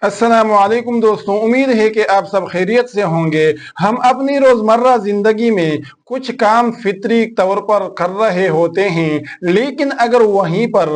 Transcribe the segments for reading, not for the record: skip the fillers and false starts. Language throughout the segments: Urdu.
السلام علیکم دوستوں، امید ہے کہ آپ سب خیریت سے ہوں گے۔ ہم اپنی روزمرہ زندگی میں کچھ کام فطری طور پر کر رہے ہوتے ہیں، لیکن اگر وہیں پر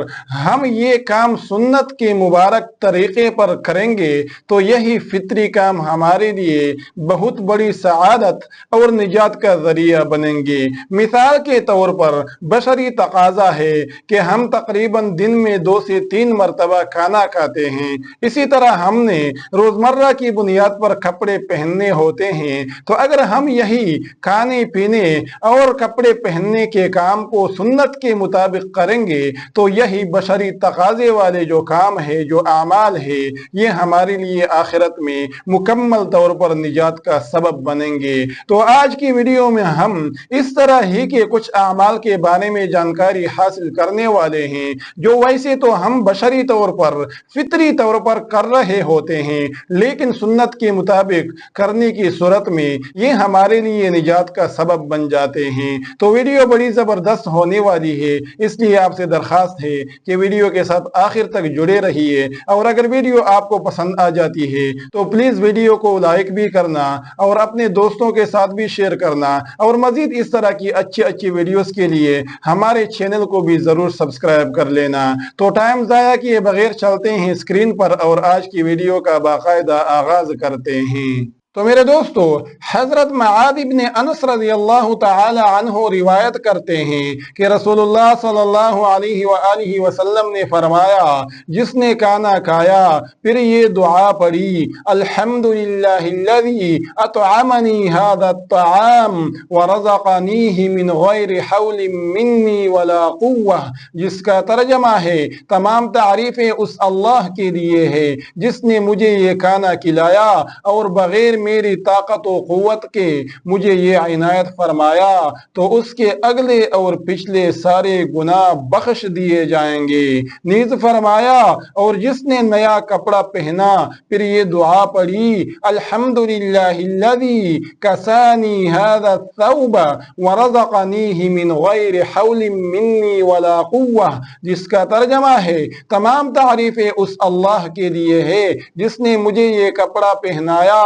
ہم یہ کام سنت کے مبارک طریقے پر کریں گے تو یہی فطری کام ہمارے لیے بہت بڑی سعادت اور نجات کا ذریعہ بنیں گے۔ مثال کے طور پر بشری تقاضا ہے کہ ہم تقریباً دن میں 2 سے 3 مرتبہ کھانا کھاتے ہیں۔ اسی طرح ہم نے روزمرہ کی بنیاد پر کپڑے پہننے ہوتے ہیں، تو اگر ہم یہی کھانے پینے اور کپڑے پہننے کے کام کو سنت کے مطابق کریں گے تو یہی بشری تقاضے والے جو کام ہے، جو اعمال ہے، یہ ہمارے لیے آخرت میں مکمل طور پر نجات کا سبب بنیں گے۔ تو آج کی ویڈیو میں ہم اس طرح ہی کے کچھ اعمال کے بارے میں جانکاری حاصل کرنے والے ہیں جو ویسے تو ہم بشری طور پر فطری طور پر کر رہے ہوتے ہیں، لیکن سنت کے مطابق کرنے کی صورت میں یہ ہمارے لیے نجات کا سبب بن جاتے ہیں۔ تو ویڈیو بڑی زبردست ہونے والی ہے، اس لیے آپ سے درخواست ہے کہ ویڈیو کے ساتھ آخر تک جڑے رہیے، اور اگر ویڈیو آپ کو پسند آ جاتی ہے تو پلیز ویڈیو کو لائک بھی کرنا اور اپنے دوستوں کے ساتھ بھی شیئر کرنا، اور مزید اس طرح کی اچھی ویڈیوز کے لیے ہمارے چینل کو بھی ضرور سبسکرائب کر لینا۔ تو ٹائم ضائع کیے بغیر چلتے ہیں اسکرین پر اور آج کی ویڈیو کا باقاعدہ آغاز کرتے ہیں۔ تو میرے دوستو، حضرت معاذ بن انس رضی اللہ تعالی عنہ روایت کرتے ہیں کہ رسول اللہ صلی اللہ علیہ وآلہ وسلم نے فرمایا، جس نے کھانا کھایا پھر یہ دعا پڑھی، الحمدللہ الذی اطعمنی ھذا الطعام ورزقنیہ من غیر حول منی ولا قوہ، جس کا ترجمہ ہے، تمام تعریفیں اس اللہ کے لیے ہے جس نے مجھے یہ کھانا کھلایا اور بغیر میری طاقت و قوت کے مجھے یہ عنایت فرمایا، تو اس کے اگلے اور پچھلے سارے گناہ بخش دیے جائیں گے۔ نیز فرمایا، اور جس نے نیا کپڑا پہنا پھر یہ دعا پڑھی، الحمدللہ الذی کسانی ھذا الثوب ورزقنیہ من غیر حول منی ولا قوہ، جس کا ترجمہ ہے، تمام تعریفیں اس اللہ کے لیے ہے جس نے مجھے یہ کپڑا پہنایا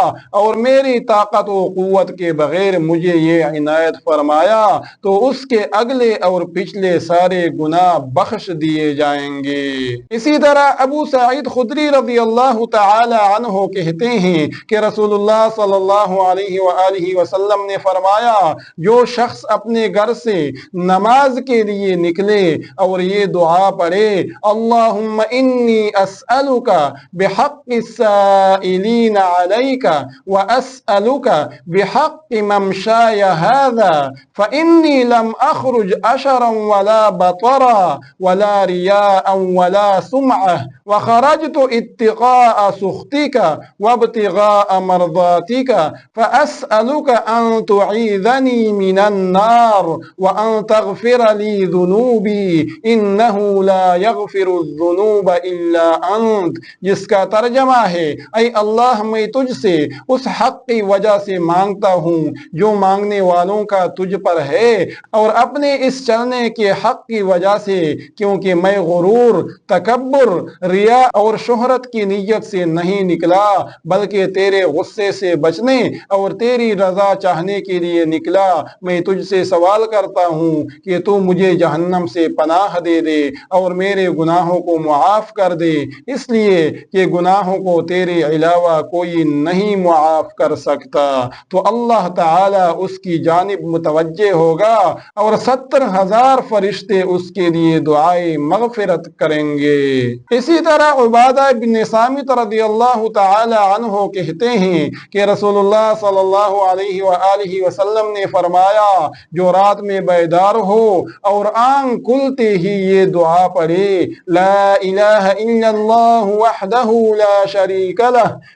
اور میری طاقت و قوت کے بغیر مجھے یہ عنایت فرمایا، تو اس کے اگلے اور پچھلے سارے گناہ بخش دیے جائیں گے۔ اسی طرح ابو سعید خدری رضی اللہ تعالی عنہ کہتے ہیں کہ رسول اللہ صلی اللہ علیہ وآلہ وسلم نے فرمایا، جو شخص اپنے گھر سے نماز کے لیے نکلے اور یہ دعا پڑھے، اللہم انی اسألک بحق السائلین علیک وأسألك بحق ممشاي هذا فإني لم أخرج أشرا ولا بطرا ولا رياء ولا سمعة وخرجت اتقاء سخطك وابتغاء مرضاتك فأسألك أن تعيذني من النار وأن تغفر لي ذنوبي إنه لا يغفر الذنوب إلا أنت، جس کا ترجمہ ہے، اے اللہ میں تجھ سے اس حق کی وجہ سے مانگتا ہوں جو مانگنے والوں کا تجھ پر ہے، اور اپنے اس چلنے کے حق کی وجہ سے کیونکہ میں غرور، تکبر، ریا اور شہرت کی نیت سے نہیں نکلا بلکہ تیرے غصے سے بچنے اور تیری رضا چاہنے کے لیے نکلا۔ میں تجھ سے سوال کرتا ہوں کہ تو مجھے جہنم سے پناہ دے دے اور میرے گناہوں کو معاف کر دے، اس لیے کہ گناہوں کو تیرے علاوہ کوئی نہیں معاف کر سکتا۔ تو اللہ تعالی اس کی جانب متوجہ ہوگا اور 70,000 فرشتے اس کے لیے دعائے مغفرت کریں گے۔ اسی طرح عبادہ بن صامت رضی اللہ تعالی عنہ کہتے ہیں کہ رسول اللہ صلی اللہ علیہ وآلہ وسلم نے فرمایا، جو رات میں بیدار ہو اور آنکھ کھلتے ہی یہ دعا پڑھے، لا الہ الا اللہ وحدہ لا شریک لہ،